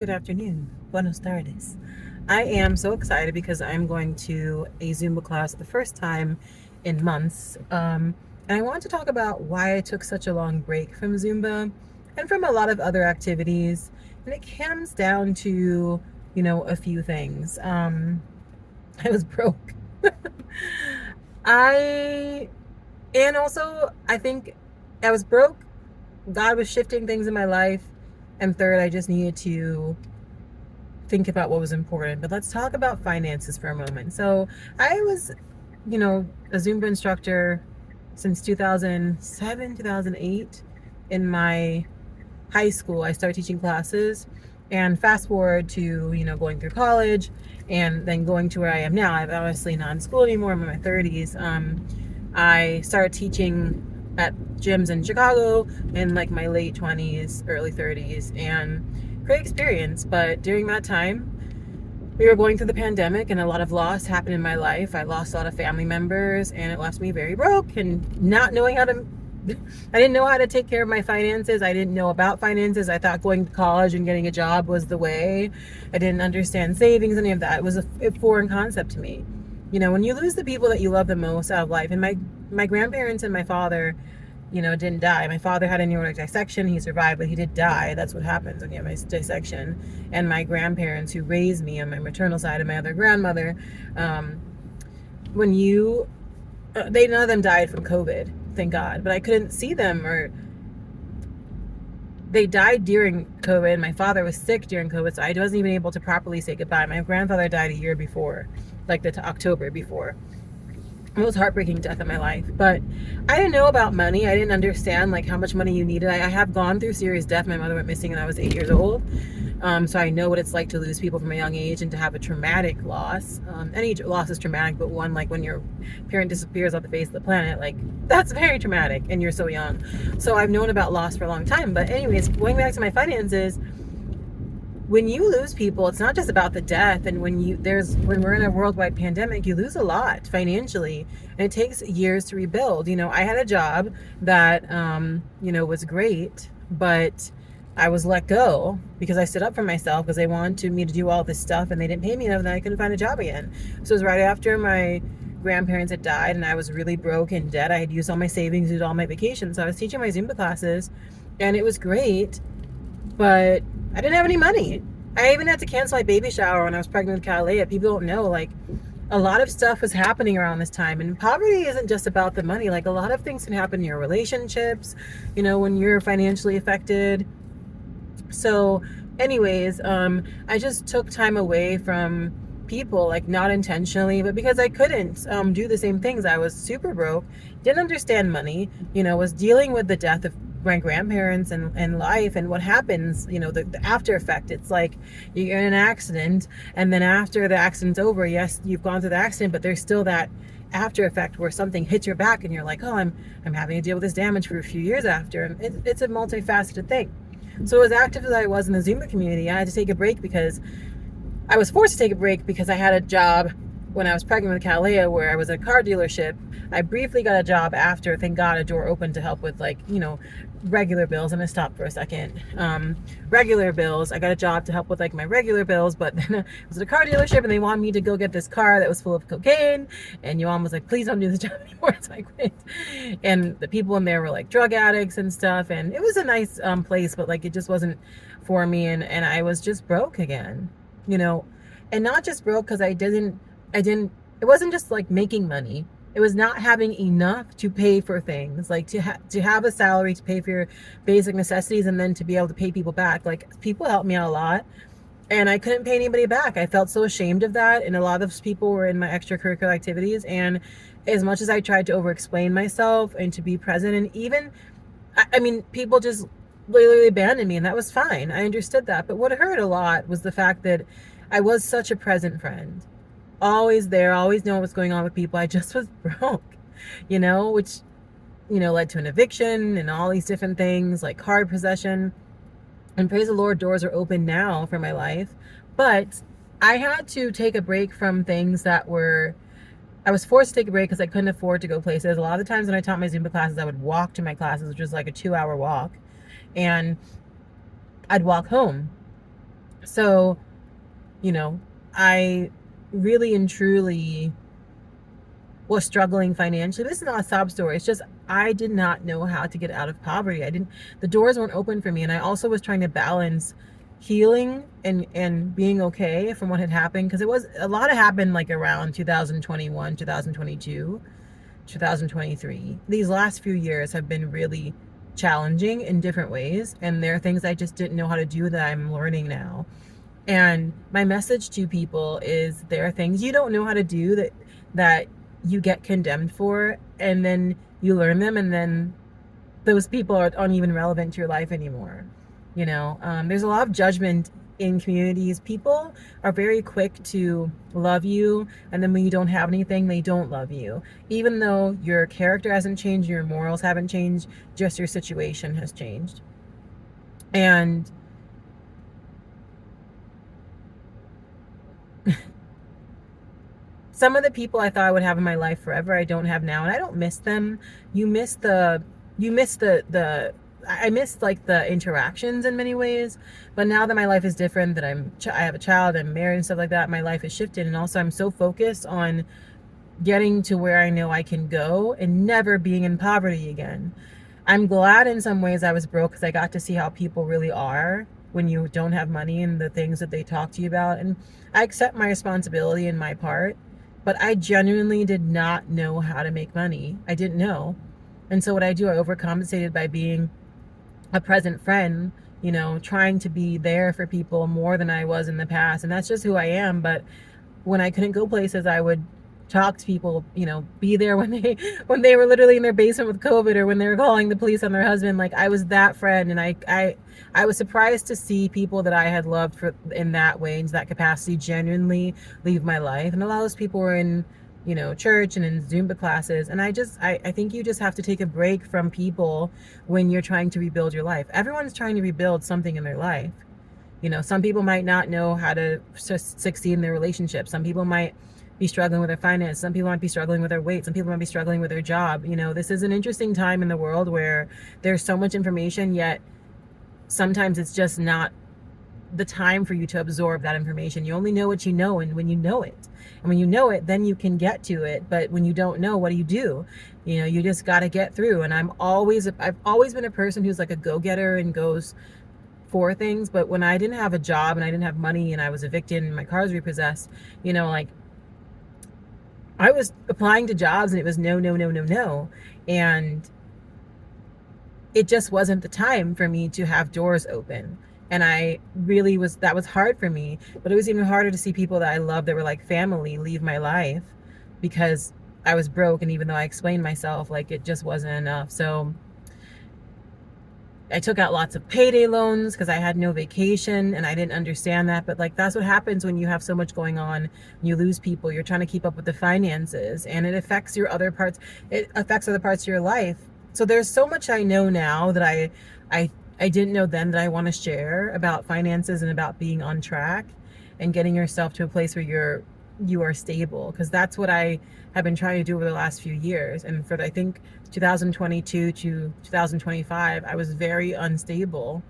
Good afternoon. Buenos tardes. I am so excited because I'm going to a Zumba class the first time in months. And I want to talk about why I took such a long break from Zumba and from a lot of other activities. And it comes down to, a few things. I was broke. I, and also, I think I was broke. God was shifting things in my life. And third, I just needed to think about what was important. But let's talk about finances for a moment. So I was, a Zumba instructor since 2007, 2008. In my high school, I started teaching classes. And fast forward to, going through college and then going to where I am now. I'm obviously not in school anymore. I'm in my 30s. I started teaching at gyms in Chicago in like my late 20s, early 30s, and great experience. But during that time, we were going through the pandemic and a lot of loss happened in my life. I lost a lot of family members and it left me very broke and not knowing how to I didn't know how to take care of my finances. I didn't know about finances. I thought going to college and getting a job was the way. I didn't understand savings, any of that. It was a foreign concept to me. When you lose the people that you love the most out of life, and my grandparents and my father, didn't die. My father had a aortic dissection. He survived, but he did die. That's what happens when you have a dissection. And my grandparents who raised me on my maternal side and my other grandmother, when you, they none of them died from COVID, thank God. But I couldn't see them, or they died during COVID. My father was sick during COVID, so I wasn't even able to properly say goodbye. My grandfather died a year before, like the October before. The most heartbreaking death of my life. But I didn't know about money. I didn't understand like how much money you needed. I have gone through serious death. My mother went missing when I was 8 years old. So I know what it's like to lose people from a young age and to have a traumatic loss. Any loss is traumatic, but one like when your parent disappears off the face of the planet, like that's very traumatic and you're so young. So I've known about loss for a long time. But anyways, going back to my finances, when you lose people, it's not just about the death. And when we're in a worldwide pandemic, you lose a lot financially, and it takes years to rebuild. I had a job that, was great, but I was let go because I stood up for myself because they wanted me to do all this stuff and they didn't pay me enough, and then I couldn't find a job again. So it was right after my grandparents had died and I was really broke in debt. I had used all my savings, used all my vacations. So I was teaching my Zumba classes and it was great, but I didn't have any money. I even had to cancel my baby shower when I was pregnant with Calais. People don't know, like, a lot of stuff was happening around this time. And poverty isn't just about the money. Like, a lot of things can happen in your relationships, when you're financially affected. So, anyways, I just took time away from people, like, not intentionally, but because I couldn't do the same things. I was super broke, didn't understand money, was dealing with the death of my grandparents and life and what happens, the after effect. It's like you're in an accident, and then after the accident's over, yes, you've gone through the accident, but there's still that after effect where something hits your back and you're like, oh, I'm having to deal with this damage for a few years after. And it's a multifaceted thing. So as active as I was in the Zumba community, I had to take a break because I was forced to take a break because I had a job when I was pregnant with Calais where I was at a car dealership. I briefly got a job after, thank God, a door opened to help with regular bills. I'm gonna stop for a second. Regular bills. I got a job to help with like my regular bills, but then I was at a car dealership and they wanted me to go get this car that was full of cocaine, and Yoam was like, please don't do this job anymore. So I quit. And the people in there were like drug addicts and stuff, and it was a nice place, but like it just wasn't for me, and I was just broke again, and not just broke because I didn't, it wasn't just like making money. It was not having enough to pay for things, like to have a salary to pay for your basic necessities and then to be able to pay people back. Like, people helped me out a lot and I couldn't pay anybody back. I felt so ashamed of that. And a lot of those people were in my extracurricular activities. And as much as I tried to over explain myself and to be present, and even, I mean, people just literally abandoned me, and that was fine. I understood that. But what hurt a lot was the fact that I was such a present friend, always there, always knowing what's going on with people. I just was broke, which, led to an eviction and all these different things like card possession. And praise the Lord, doors are open now for my life. But I had to take a break from things I was forced to take a break because I couldn't afford to go places. A lot of the times when I taught my Zumba classes, I would walk to my classes, which was like a 2-hour walk. And I'd walk home. So, you know, I really and truly was struggling financially. This is not a sob story. It's just I did not know how to get out of poverty. I didn't, the doors weren't open for me. And I also was trying to balance healing and being okay from what had happened, because it was a lot of happened like around 2021, 2022, 2023. These last few years have been really challenging in different ways, and there are things I just didn't know how to do that I'm learning now. And my message to people is there are things you don't know how to do that you get condemned for, and then you learn them, and then those people aren't even relevant to your life anymore. There's a lot of judgment in communities. People are very quick to love you, and then when you don't have anything, they don't love you. Even though your character hasn't changed, your morals haven't changed, just your situation has changed. And some of the people I thought I would have in my life forever, I don't have now, and I don't miss them. You miss the I miss like the interactions in many ways. But now that my life is different, that I have a child, I'm married and stuff like that, my life has shifted, and also I'm so focused on getting to where I know I can go and never being in poverty again. I'm glad in some ways I was broke, because I got to see how people really are when you don't have money and the things that they talk to you about. And I accept my responsibility in my part, but I genuinely did not know how to make money. I didn't know. And so what I do, I overcompensated by being a present friend, trying to be there for people more than I was in the past. And that's just who I am. But when I couldn't go places, I would talk to people, be there when they were literally in their basement with COVID, or when they were calling the police on their husband. Like, I was that friend. And I was surprised to see people that I had loved for in that way, in that capacity, genuinely leave my life. And a lot of those people were in, church and in Zumba classes. And I think you just have to take a break from people when you're trying to rebuild your life. Everyone's trying to rebuild something in their life. Some people might not know how to succeed in their relationship. Some people might be struggling with their finance. Some people might be struggling with their weight. Some people might be struggling with their job. This is an interesting time in the world where there's so much information, yet sometimes it's just not the time for you to absorb that information. You only know what you know, and when you know it. And when you know it, then you can get to it. But when you don't know, what do? You just got to get through. And I've always been a person who's like a go-getter and goes for things. But when I didn't have a job and I didn't have money and I was evicted and my car was repossessed, like, I was applying to jobs and it was no, no, no, no, no. And it just wasn't the time for me to have doors open. And that was hard for me. But it was even harder to see people that I loved, that were like family, leave my life because I was broke. And even though I explained myself, like, it just wasn't enough. So I took out lots of payday loans because I had no vacation, and I didn't understand that. But like, that's what happens when you have so much going on. You lose people. You're trying to keep up with the finances, and it affects your other parts. It affects other parts of your life. So there's so much I know now that I didn't know then, that I want to share about finances and about being on track and getting yourself to a place where you are stable, because that's what I have been trying to do over the last few years. And for, I think, 2022 to 2025, I was very unstable.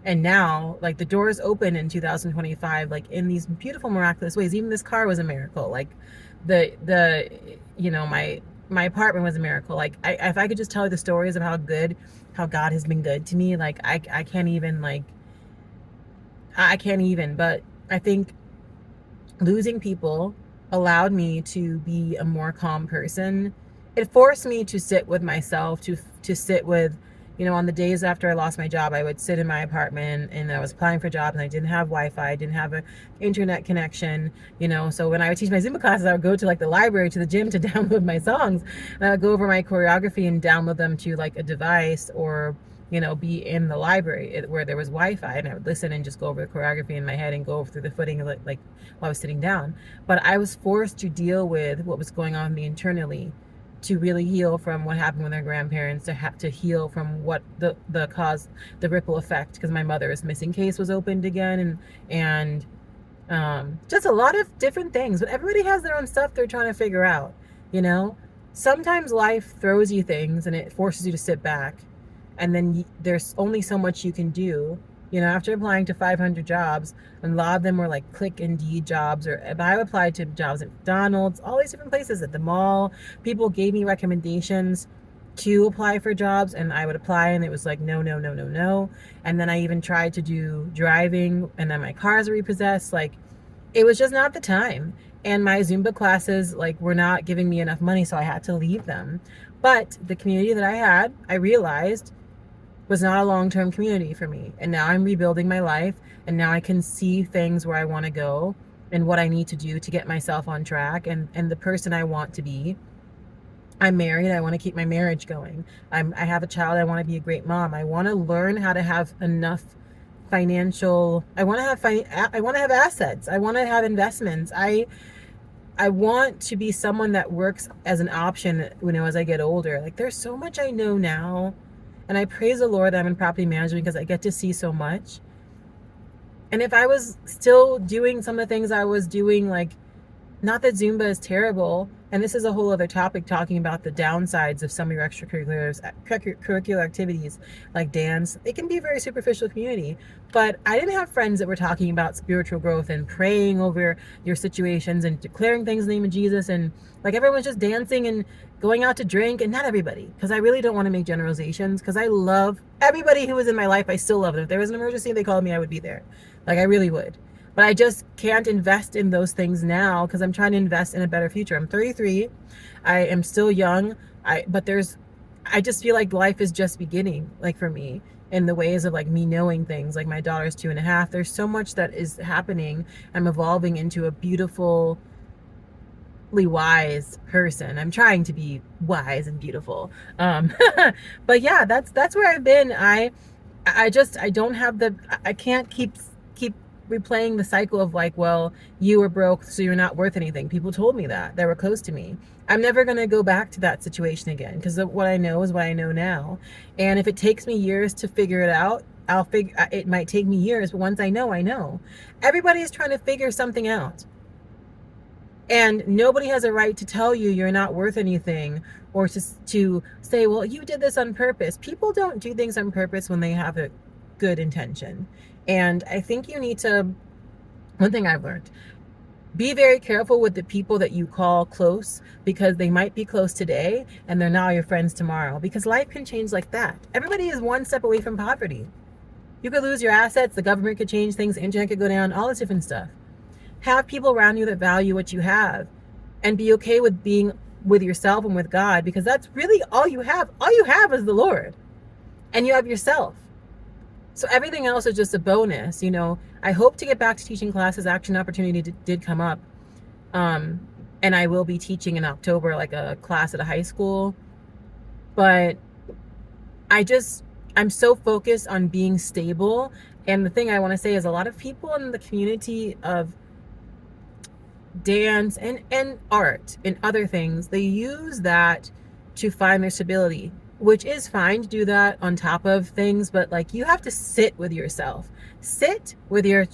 And now, like, the doors open in 2025, like, in these beautiful, miraculous ways. Even this car was a miracle. Like, the my apartment was a miracle. Like, if I could just tell you the stories of how God has been good to me, like, I can't even, like, I can't even. But I think losing people allowed me to be a more calm person. It forced me to sit with myself, to sit with, on the days after I lost my job, I would sit in my apartment and I was applying for jobs and I didn't have Wi-Fi, I didn't have an internet connection, so when I would teach my Zumba classes, I would go to like the library, to the gym, to download my songs, and I would go over my choreography and download them to like a device, or be in the library where there was Wi-Fi, and I would listen and just go over the choreography in my head and go over through the footing like while I was sitting down. But I was forced to deal with what was going on with me internally, to really heal from what happened with our grandparents, to heal from what the cause, the ripple effect, because my mother's missing case was opened again, and just a lot of different things. But everybody has their own stuff they're trying to figure out. Sometimes life throws you things and it forces you to sit back, and then there's only so much you can do After applying to 500 jobs, and a lot of them were like click Indeed jobs, or but I applied to jobs at McDonald's, all these different places, at the mall. People gave me recommendations to apply for jobs, and I would apply, and it was like no, no, no, no, no. And then I even tried to do driving, and then my cars were repossessed. Like, it was just not the time. And my Zumba classes like were not giving me enough money, so I had to leave them. But the community that I had, I realized, was not a long-term community for me. And now I'm rebuilding my life, and now I can see things where I want to go and what I need to do to get myself on track, and the person I want to be. I'm married. I want to keep my marriage going. I have a child. I want to be a great mom. I want to learn how to have enough financial. I want to have I want to have assets. I want to have investments. I want to be someone that works as an option, as I get older. Like, there's so much I know now, and I praise the Lord that I'm in property management because I get to see so much. And if I was still doing some of the things I was doing, like, not that Zumba is terrible, and this is a whole other topic, talking about the downsides of some of your extracurricular activities like dance. It can be a very superficial community, but I didn't have friends that were talking about spiritual growth and praying over your situations and declaring things in the name of Jesus, and like everyone's just dancing and going out to drink. And not everybody, because I really don't want to make generalizations, because I love everybody who was in my life. I still love them. If there was an emergency and they called me, I would be there. Like, I really would. But I just can't invest in those things now because I'm trying to invest in a better future. I'm 33. I am still young. I just feel like life is just beginning, like, for me, in the ways of like me knowing things. Like, my daughter's 2.5. There's so much that is happening. I'm evolving into a beautifully wise person. I'm trying to be wise and beautiful. But yeah, that's where I've been. I don't have I can't keep replaying the cycle of like, well, you were broke, so you're not worth anything. People told me that were close to me. I'm never going to go back to that situation again, because what I know is what I know now. And if it takes me years to figure it out, it might take me years, but once I know, I know. Everybody is trying to figure something out. And nobody has a right to tell you you're not worth anything, or to say, well, you did this on purpose. People don't do things on purpose when they have a good intention. And I think you need to, one thing I've learned, be very careful with the people that you call close, because they might be close today and they're now your friends tomorrow, because life can change like that. Everybody is one step away from poverty. You could lose your assets, the government could change things, the internet could go down, all this different stuff. Have people around you that value what you have, and be okay with being with yourself and with God, because that's really all you have. All you have is the Lord, and you have yourself. So everything else is just a bonus. I hope to get back to teaching classes. Action opportunity did come up. And I will be teaching in October, like a class at a high school. But I'm so focused on being stable. And the thing I want to say is, a lot of people in the community of dance and art and other things, they use that to find their stability, which is fine to do that on top of things, but like, you have to sit with yourself, sit with your,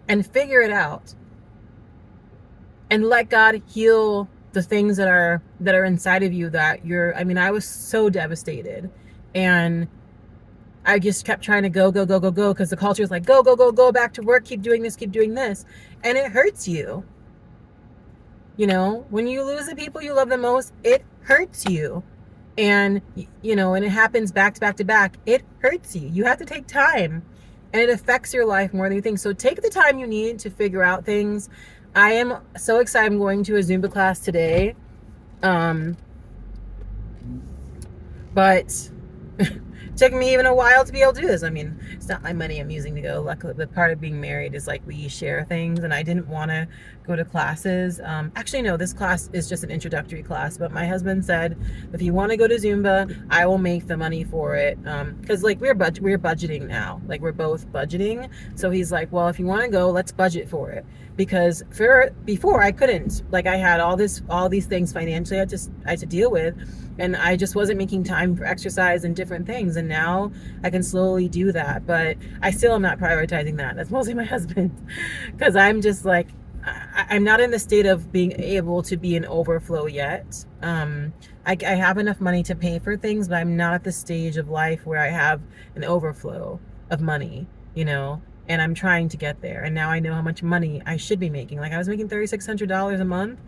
and figure it out, and let God heal the things that are inside of you that I was so devastated, and I just kept trying to go, because the culture is like, go back to work, keep doing this, and it hurts you. When you lose the people you love the most, it hurts you. And, and it happens back to back, it hurts you. You have to take time, and it affects your life more than you think. So take the time you need to figure out things. I am so excited. I'm going to a Zumba class today. But it took me even a while to be able to do this. It's not my money I'm using to go. Luckily, the part of being married is like, we share things, and I didn't want to go to classes. Actually, no, this class is just an introductory class, but my husband said, if you want to go to Zumba, I will make the money for it. Because like, we're budgeting now. Like, we're both budgeting. So he's like, well, if you want to go, let's budget for it. Because before I couldn't. Like, I had all these things financially I had to deal with, and I just wasn't making time for exercise and different things. And now I can slowly do that, but I still am not prioritizing that. That's mostly my husband, because I'm just like, I'm not in the state of being able to be in overflow yet. I have enough money to pay for things, but I'm not at the stage of life where I have an overflow. of money, you know, and I'm trying to get there. And now I know how much money I should be making. Like I was making $3,600 a month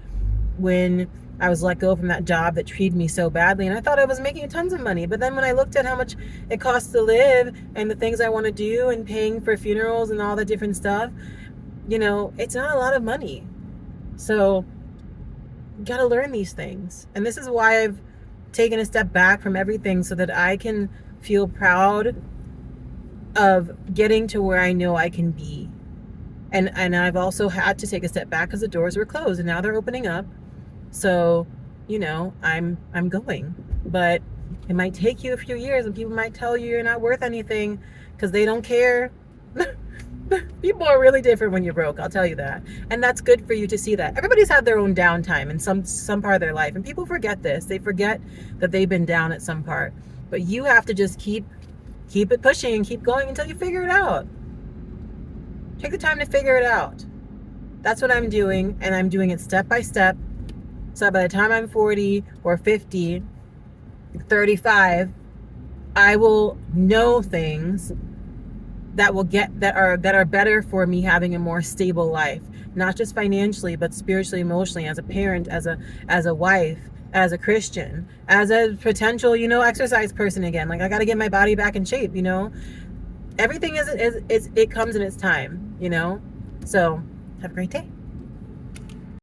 when I was let go from that job that treated me so badly, and I thought I was making tons of money. But then when I looked at how much it costs to live and the things I want to do and paying for funerals and all the different stuff, you know, it's not a lot of money. So you got to learn these things. And this is why I've taken a step back from everything, so that I can feel proud of getting to where I know I can be. And I've also had to take a step back because the doors were closed and now they're opening up. So, you know, I'm going. But it might take you a few years, and people might tell you you're not worth anything because they don't care. People are really different when you're broke, I'll tell you that. And that's good for you to see that. Everybody's had their own downtime in some part of their life, and people forget this. They forget that they've been down at some part. But you have to just keep it pushing and keep going until you figure it out. Take the time to figure it out. That's what I'm doing, and I'm doing it step by step. So by the time I'm 40 or 50, 35, I will know things that are better for me having a more stable life, not just financially, but spiritually, emotionally, as a parent, as a wife, as a Christian, as a potential, you know, exercise person again. Like I got to get my body back in shape, you know. Everything is it comes in its time, you know. So have a great day.